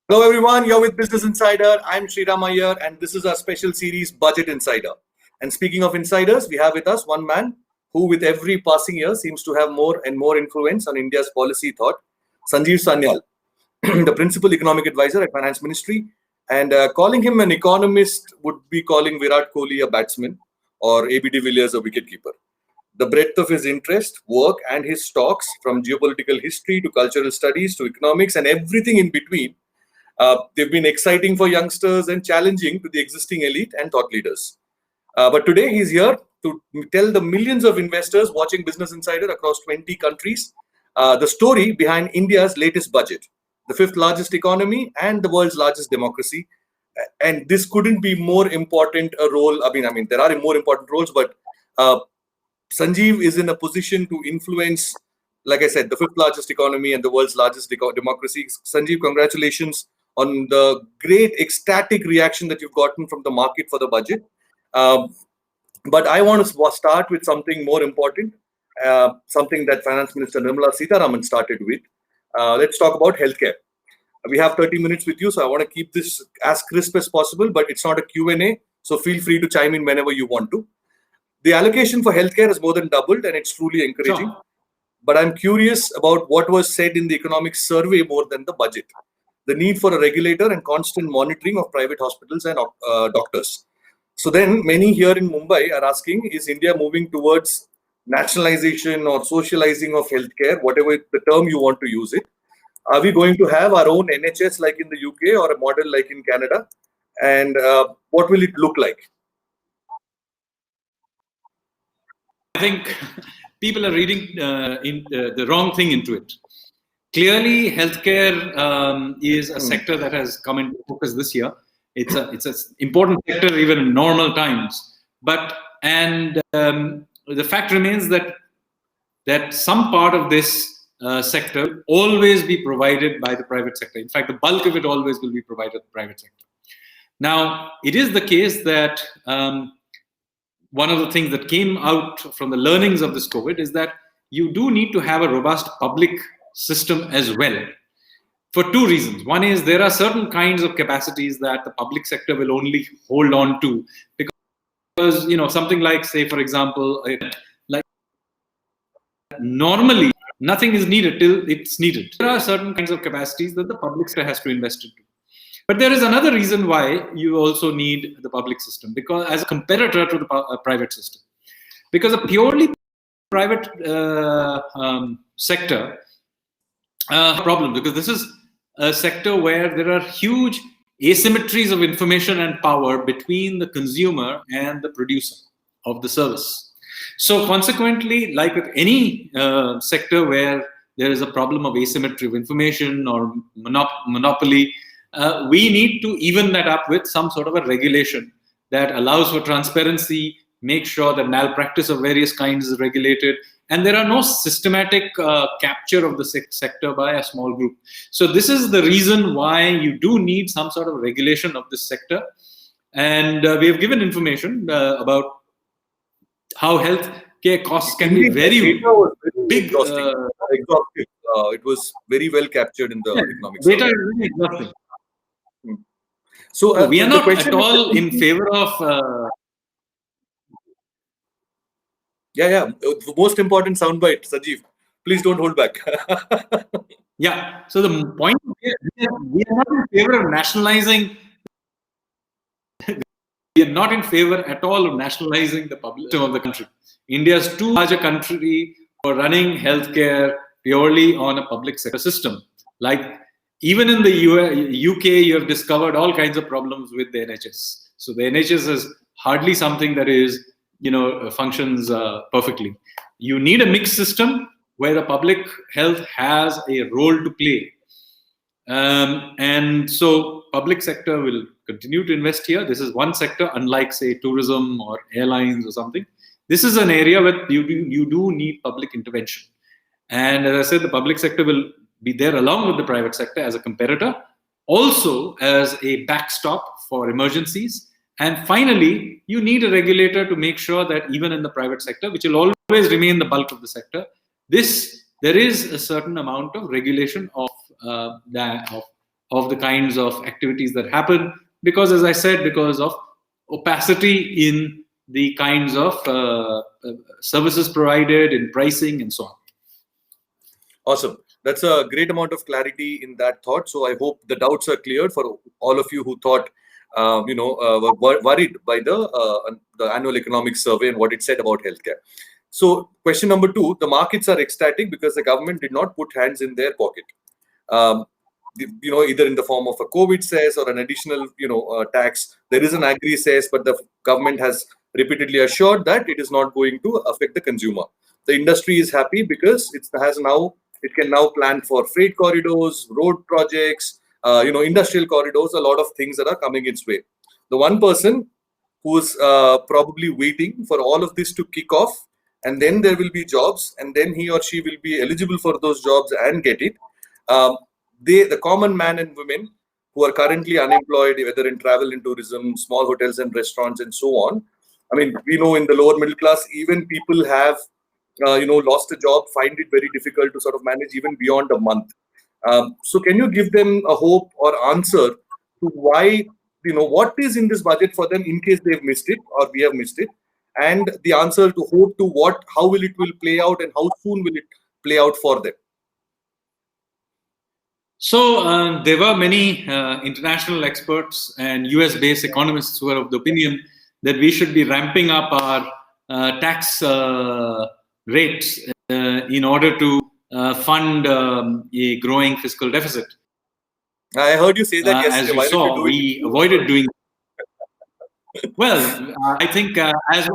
Hello everyone, you're with Business Insider. I'm Sriram Iyer and this is our special series Budget Insider. And speaking of insiders, we have with us one man who with every passing year seems to have more and more influence on India's policy thought, Sanjeev Sanyal, the principal economic advisor at Finance Ministry. And calling him an economist would be calling Virat Kohli a batsman or AB de Villiers a wicketkeeper. The breadth of his interest, work and his talks from geopolitical history to cultural studies to economics and everything in between. They've been exciting for youngsters and challenging to the existing elite and thought leaders. But today he's here to tell the millions of investors watching Business Insider across 20 countries the story behind India's latest budget, the fifth largest economy and the world's largest democracy. And this couldn't be more important a role. I mean, there are more important roles, but Sanjeev is in a position to influence, like I said, the fifth largest economy and the world's largest democracy. Sanjeev, congratulations on the great ecstatic reaction that you've gotten from the market for the budget. But I want to start with something more important, something that Finance Minister Nirmala Sitharaman started with. Let's talk about healthcare. We have 30 minutes with you, so I want to keep this as crisp as possible, but it's not a Q&A, so feel free to chime in whenever you want to. The allocation for healthcare has more than doubled, and it's truly encouraging. Sure. But I'm curious about what was said in the economics survey more than the budget. The need for a regulator and constant monitoring of private hospitals and doctors. So then many here in Mumbai are asking, is India moving towards nationalization or socializing of healthcare, whatever the term you want to use it? Are we going to have our own NHS like in the UK or a model like in Canada? And what will it look like? I think people are reading the wrong thing into it. Clearly, healthcare is a sector that has come into focus this year. It's an important sector even in normal times. But the fact remains that some part of this sector will always be provided by the private sector. In fact, the bulk of it always will be provided by the private sector. Now, it is the case that one of the things that came out from the learnings of this COVID is that you do need to have a robust public system as well, for two reasons. One is there are certain kinds of capacities that the public sector will only hold on to because something like, say, for example, like normally nothing is needed till it's needed. There are certain kinds of capacities that the public sector has to invest into. But there is another reason why you also need the public system, because as a competitor to the private system, because a purely private sector problem, because this is a sector where there are huge asymmetries of information and power between the consumer and the producer of the service. So consequently, like with any sector where there is a problem of asymmetry of information or monopoly, we need to even that up with some sort of a regulation that allows for transparency, make sure that malpractice of various kinds is regulated, and there are no systematic capture of the sector by a small group. So this is the reason why you do need some sort of regulation of this sector. And we have given information about how health care costs can be very big. Exhaustive. It was very well captured in the economics. Data is really exhausting. So we are not at all in favor of... The most important soundbite, Sanjeev. Please don't hold back. Yeah. So the point is, we are not in favor of nationalizing. We are not in favor at all of nationalizing the public of the country. India is too large a country for running healthcare purely on a public sector system. Like even in the UK, you have discovered all kinds of problems with the NHS. So the NHS is hardly something that is functions perfectly. You need a mixed system where the public health has a role to play. And so public sector will continue to invest here. This is one sector, unlike, say, tourism or airlines or something. This is an area where you do need public intervention. And as I said, the public sector will be there along with the private sector as a competitor, also as a backstop for emergencies. And finally, you need a regulator to make sure that even in the private sector, which will always remain the bulk of the sector, there is a certain amount of regulation of of the kinds of activities that happen, because, as I said, because of opacity in the kinds of services provided, in pricing, and so on. Awesome. That's a great amount of clarity in that thought. So I hope the doubts are cleared for all of you who thought, were worried by the annual economic survey and what it said about healthcare. So question number 2, the markets are ecstatic because the government did not put hands in their pocket. Either in the form of a COVID cess or an additional, tax. There is an agri cess, but the government has repeatedly assured that it is not going to affect the consumer. The industry is happy because it can now plan for freight corridors, road projects, industrial corridors, a lot of things that are coming its way. The one person who's probably waiting for all of this to kick off, and then there will be jobs, and then he or she will be eligible for those jobs and get it. The common man and women who are currently unemployed, whether in travel and tourism, small hotels and restaurants, and so on. I mean, we know in the lower middle class, even people have lost a job, find it very difficult to sort of manage even beyond a month. So can you give them a hope or answer to why, what is in this budget for them in case they've missed it or we have missed it, and the answer to hope to how will it play out and how soon will it play out for them? So there were many international experts and US-based economists who were of the opinion that we should be ramping up our tax rates in order to fund a growing fiscal deficit. I heard you say that yesterday. As you saw, we avoided doing. Well, I think as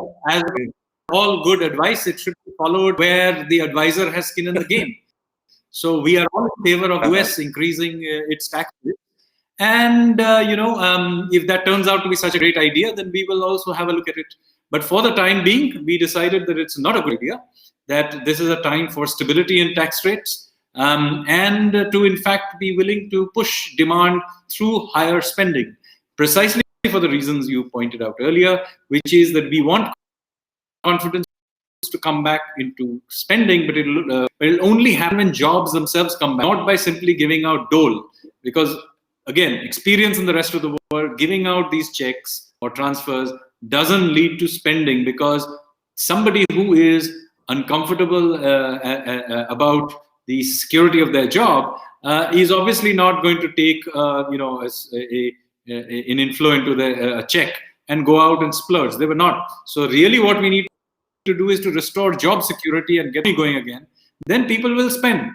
all good advice, it should be followed where the advisor has skin in the game. So we are all in favor of US increasing its tax rate. And, if that turns out to be such a great idea, then we will also have a look at it. But for the time being, we decided that it's not a good idea, that this is a time for stability in tax rates, and to, in fact, be willing to push demand through higher spending, precisely for the reasons you pointed out earlier, which is that we want confidence to come back into spending, but it'll only happen when jobs themselves come back, not by simply giving out dole. Because, again, experience in the rest of the world, giving out these checks or transfers doesn't lead to spending, because somebody who is uncomfortable about the security of their job is obviously not going to take an inflow into a check and go out and splurge. They were not. So really what we need to do is to restore job security and get it going again. Then people will spend.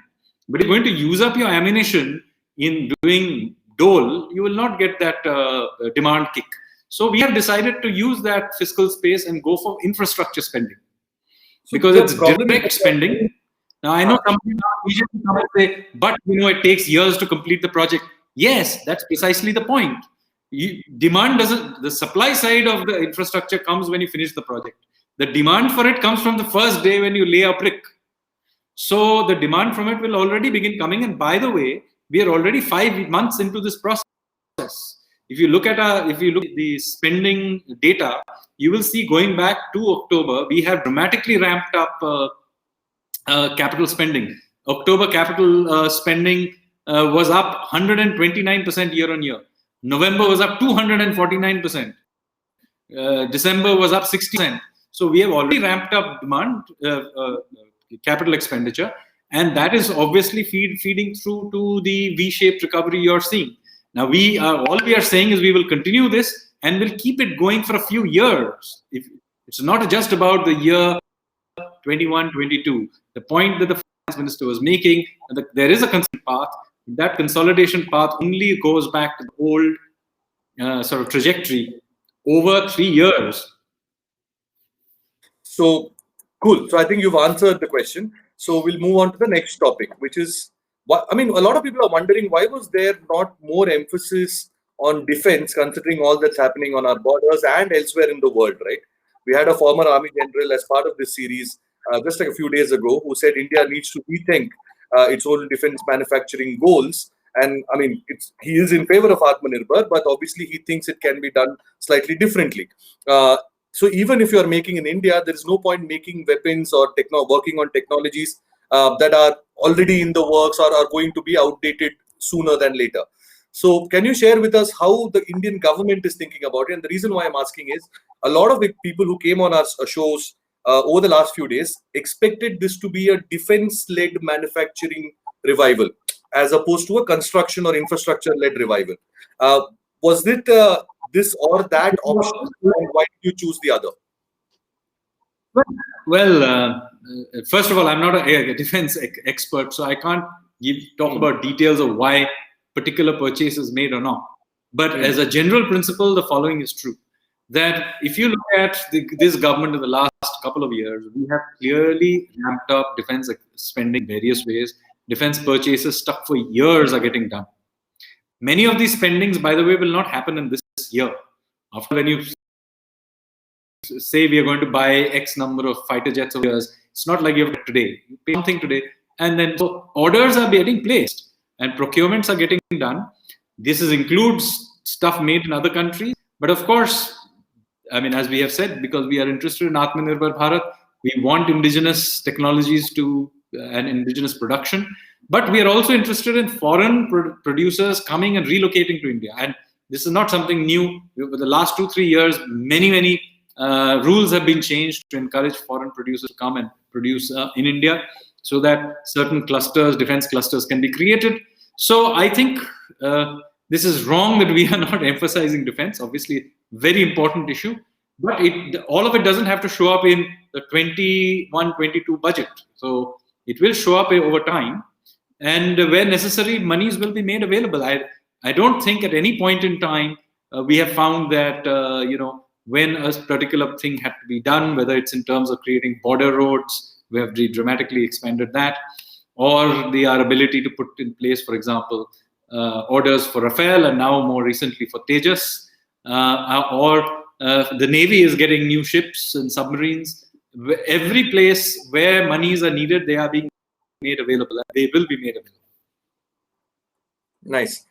But if you're going to use up your ammunition in doing dole, you will not get that demand kick. So we have decided to use that fiscal space and go for infrastructure spending, because it's direct spending. Now, I know some people immediately come and say, but it takes years to complete the project. Yes, that's precisely the point. Demand doesn't, the supply side of the infrastructure comes when you finish the project. The demand for it comes from the first day when you lay a brick. So the demand from it will already begin coming. And by the way, we are already 5 months into this process. If you look at the spending data, you will see going back to October, we have dramatically ramped up capital spending. October capital spending was up 129% year on year. November was up 249%. December was up 60%. So we have already ramped up demand, capital expenditure, and that is obviously feeding through to the V-shaped recovery you're seeing. Now, all we are saying is we will continue this and we'll keep it going for a few years. It's not just about the year 21-22. The point that the finance minister was making, that there is a consolidation path. That consolidation path only goes back to the old sort of trajectory over 3 years. So, cool. So I think you've answered the question. So we'll move on to the next topic, which is, a lot of people are wondering, why was there not more emphasis on defense, considering all that's happening on our borders and elsewhere in the world, right? We had a former army general as part of this series just like a few days ago who said India needs to rethink its own defense manufacturing goals. And he is in favor of Atmanirbhar, but obviously he thinks it can be done slightly differently. So even if you are making in India, there is no point making weapons or working on technologies that are already in the works or are going to be outdated sooner than later. So can you share with us how the Indian government is thinking about it? And the reason why I'm asking is a lot of the people who came on our shows over the last few days expected this to be a defense-led manufacturing revival as opposed to a construction or infrastructure-led revival. Was it this or that option, and why did you choose the other? Well, first of all, I'm not a defense expert, so I can't talk about details of why particular purchase is made or not. But as a general principle, the following is true. That if you look at this government in the last couple of years, we have clearly ramped up defense spending in various ways. Defense purchases stuck for years are getting done. Many of these spendings, by the way, will not happen in this year. After when you say we are going to buy X number of fighter jets over years, it's not like you have today. You pay something today, and then so orders are getting placed and procurements are getting done. This includes stuff made in other countries, but of course, I mean, as we have said, because we are interested in Atmanirbhar Bharat, we want indigenous technologies and indigenous production, but we are also interested in foreign producers coming and relocating to India. And this is not something new. Over the last 2-3 years, many rules have been changed to encourage foreign producers to come and produce in India, so that certain clusters, defense clusters, can be created. So I think this is wrong that we are not emphasizing defense. Obviously, very important issue, but all of it doesn't have to show up in the 21-22 budget. So it will show up over time, and where necessary, monies will be made available. I don't think at any point in time we have found that when a particular thing had to be done, whether it's in terms of creating border roads, we have dramatically expanded that, or our ability to put in place, for example, orders for Rafale and now more recently for Tejas, or the Navy is getting new ships and submarines. Every place where monies are needed, they are being made available, and they will be made available. Nice.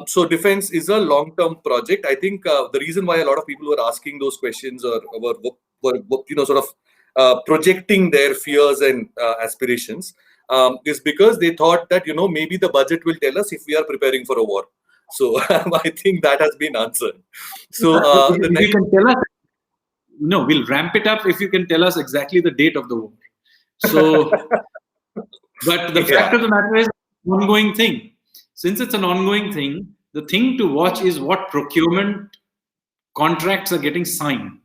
So defense is a long-term project. I think the reason why a lot of people were asking those questions or were sort of projecting their fears and aspirations is because they thought that maybe the budget will tell us if we are preparing for a war. So I think that has been answered. So you can tell us. No, we'll ramp it up if you can tell us exactly the date of the war. So, but the fact of the matter is, an ongoing thing. Since it's an ongoing thing, the thing to watch is what procurement contracts are getting signed,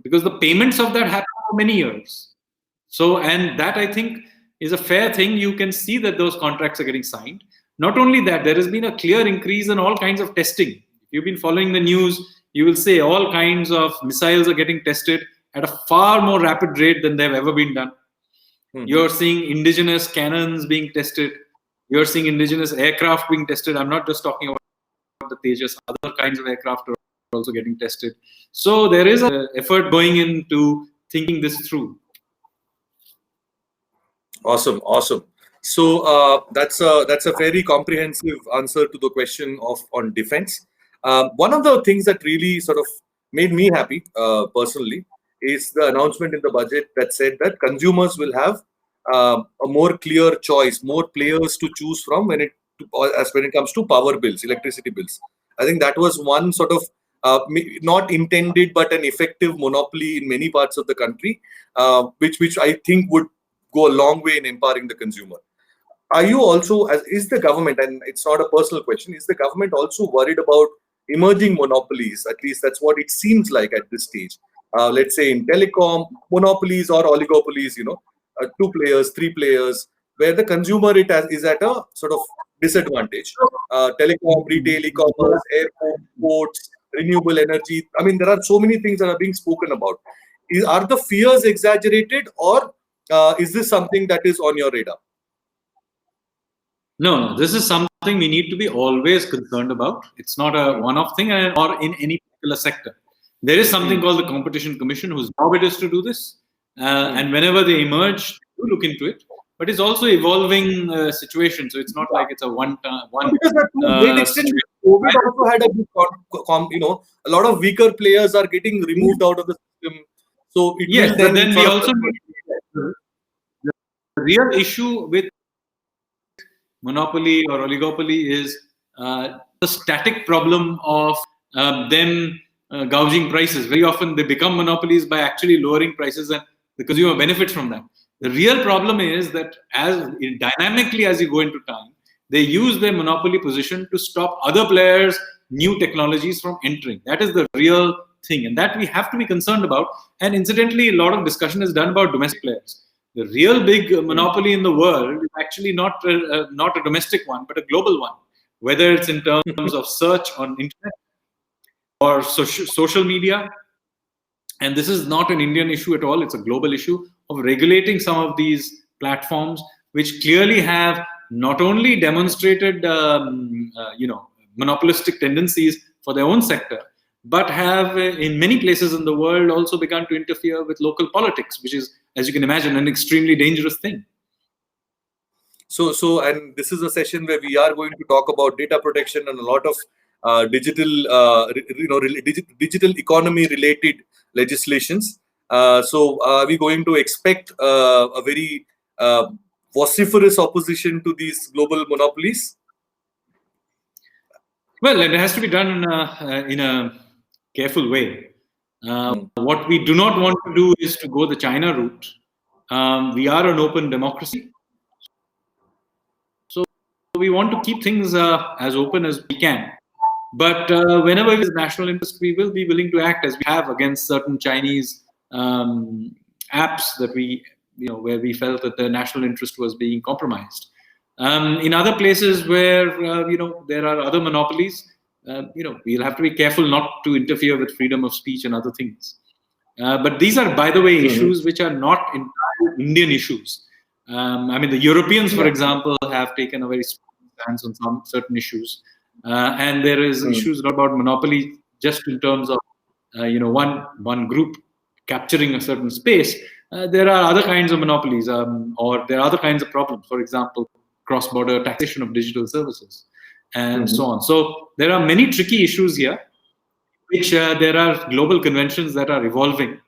because the payments of that happen for many years. So, and that I think is a fair thing. You can see that those contracts are getting signed. Not only that, there has been a clear increase in all kinds of testing. If you've been following the news, you will say all kinds of missiles are getting tested at a far more rapid rate than they've ever been done. You're seeing indigenous cannons being tested. You're seeing indigenous aircraft being tested. I'm not just talking about the Tejas. Other kinds of aircraft are also getting tested. So there is an effort going into thinking this through. Awesome. So that's a very comprehensive answer to the question on defense. One of the things that really sort of made me happy personally is the announcement in the budget that said that consumers will have a more clear choice, more players to choose from when it comes to power bills, electricity bills. I think that was one sort of not intended but an effective monopoly in many parts of the country, which I think would go a long way in empowering the consumer. Are you also, as is the government, and it's not a personal question, is the government also worried about emerging monopolies? At least that's what it seems like at this stage. Let's say in telecom, monopolies or oligopolies, 2 players, 3 players, where the consumer is at a sort of disadvantage. Telecom, retail, e-commerce, airport, ports, renewable energy. I mean, there are so many things that are being spoken about. Are the fears exaggerated, or is this something that is on your radar? No, this is something we need to be always concerned about. It's not a one-off thing or in any particular sector. There is something called the Competition Commission whose job it is to do this. And whenever they emerge, you look into it. But it's also evolving situation. So it's not like it's a one-time. Because to a great extent, COVID also had a big, a lot of weaker players are getting removed out of the system. So it yes, but then we also need the real issue with monopoly or oligopoly is the static problem of them gouging prices. Very often they become monopolies by actually lowering prices, and the consumer benefits from that. The real problem is that as dynamically as you go into time, they use their monopoly position to stop other players, new technologies from entering. That is the real thing, and that we have to be concerned about. And incidentally, a lot of discussion is done about domestic players. The real big monopoly in the world is actually not a domestic one, but a global one, whether it's in terms of search on internet or social media. And this is not an Indian issue at all. It's a global issue of regulating some of these platforms, which clearly have not only demonstrated, monopolistic tendencies for their own sector, but have in many places in the world also begun to interfere with local politics, which is, as you can imagine, an extremely dangerous thing. So, and this is a session where we are going to talk about data protection and a lot of digital economy related legislations. So, are we going to expect a very vociferous opposition to these global monopolies? Well, it has to be done in a careful way. What we do not want to do is to go the China route. We are an open democracy, so we want to keep things as open as we can. But whenever it is national interest, we will be willing to act as we have against certain Chinese apps that where we felt that the national interest was being compromised. In other places where there are other monopolies, we'll have to be careful not to interfere with freedom of speech and other things. But these are, by the way, issues which are not entirely Indian issues. The Europeans, for example, have taken a very strong stance on some certain issues. And there is issues not about monopoly just in terms of one group capturing a certain space. There are other kinds of monopolies, or there are other kinds of problems. For example, cross-border taxation of digital services, and so on. So there are many tricky issues here, which there are global conventions that are evolving.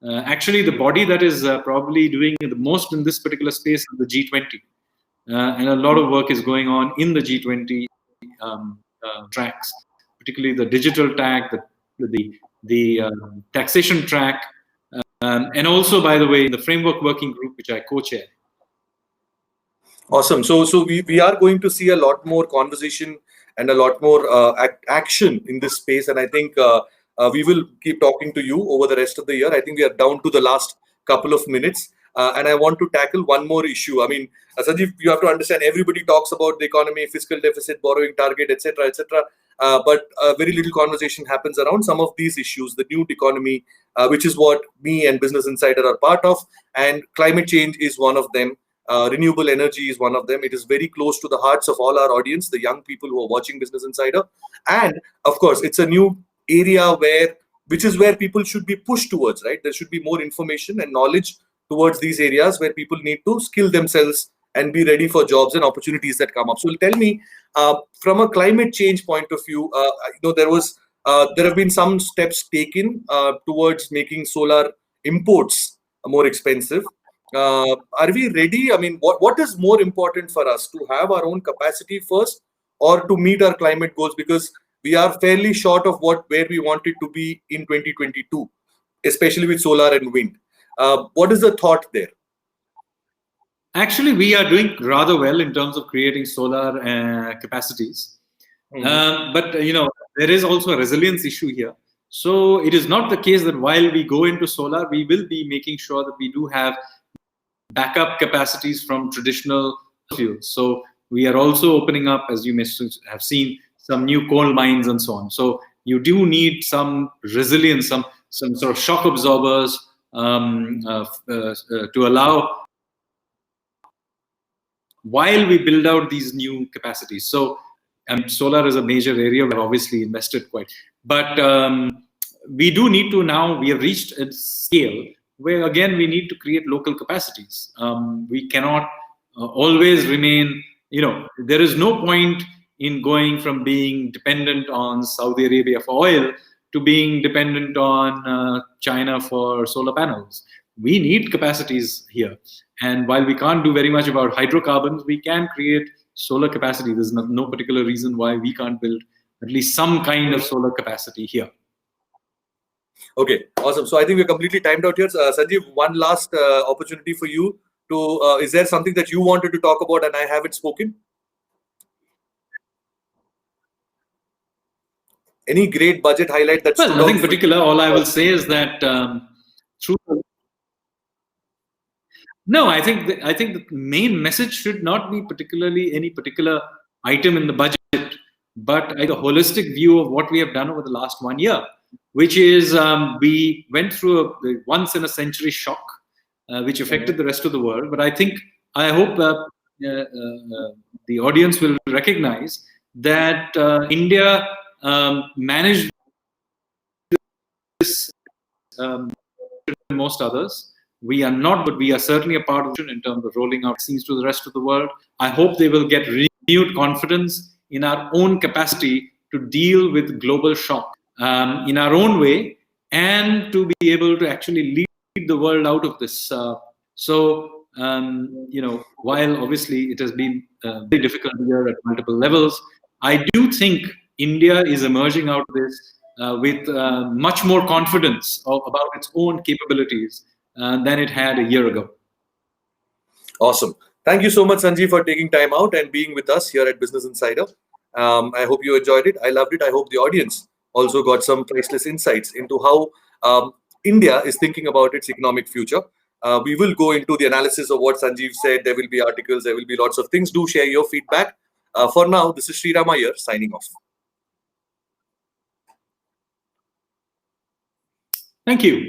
Actually, the body that is probably doing the most in this particular space is the G20. And a lot of work is going on in the G20 tracks, particularly the digital track, the taxation track, and also, by the way, the framework working group, which I co-chair. Awesome. So we are going to see a lot more conversation and a lot more action in this space. And I think we will keep talking to you over the rest of the year. I think we are down to the last couple of minutes. And I want to tackle one more issue. Sanjeev, you have to understand, everybody talks about the economy, fiscal deficit, borrowing target, etc., etc. But very little conversation happens around some of these issues, the new economy, which is what me and Business Insider are part of. And climate change is one of them. Renewable energy is one of them. It is very close to the hearts of all our audience, the young people who are watching Business Insider. And of course, it's a new area which is where people should be pushed towards, right? There should be more information and knowledge towards these areas where people need to skill themselves and be ready for jobs and opportunities that come up. So tell me, from a climate change point of view, there have been some steps taken towards making solar imports more expensive. Are we ready? What is more important for us, to have our own capacity first or to meet our climate goals? Because we are fairly short of where we want it to be in 2022, especially with solar and wind. What is the thought there? Actually, we are doing rather well in terms of creating solar capacities. But there is also a resilience issue here. So it is not the case that while we go into solar, we will be making sure that we do have backup capacities from traditional fuels. So we are also opening up, as you may have seen, some new coal mines and so on. So you do need some resilience, some sort of shock absorbers to allow while we build out these new capacities. So solar is a major area we've obviously invested quite. But we do need to now, we have reached a scale where again we need to create local capacities. We cannot always remain, there is no point in going from being dependent on Saudi Arabia for oil to being dependent on China for solar panels. We need capacities here. And while we can't do very much about hydrocarbons, we can create solar capacity. There's no particular reason why we can't build at least some kind of solar capacity here. Okay, awesome. So I think we're completely timed out here. Sanjeev, one last opportunity for you to. Is there something that you wanted to talk about and I haven't spoken? Any great budget highlight that's well, nothing particular. All I will say is that through. No, I think the main message should not be particularly any particular item in the budget, but the holistic view of what we have done over the last 1 year, which is we went through a once in a century shock, which affected the rest of the world. But I hope the audience will recognize that India managed this most others. We are not, but we are certainly a part of it in terms of rolling out vaccines to the rest of the world. I hope they will get renewed confidence in our own capacity to deal with global shock in our own way, and to be able to actually lead the world out of this. While obviously it has been a very difficult year at multiple levels, I do think India is emerging out of this with much more confidence about its own capabilities than it had a year ago. Awesome. Thank you so much, Sanjeev, for taking time out and being with us here at Business Insider. I hope you enjoyed it. I loved it. I hope the audience also got some priceless insights into how India is thinking about its economic future. We will go into the analysis of what Sanjeev said. There will be articles. There will be lots of things. Do share your feedback. For now, this is Sriram Iyer signing off. Thank you.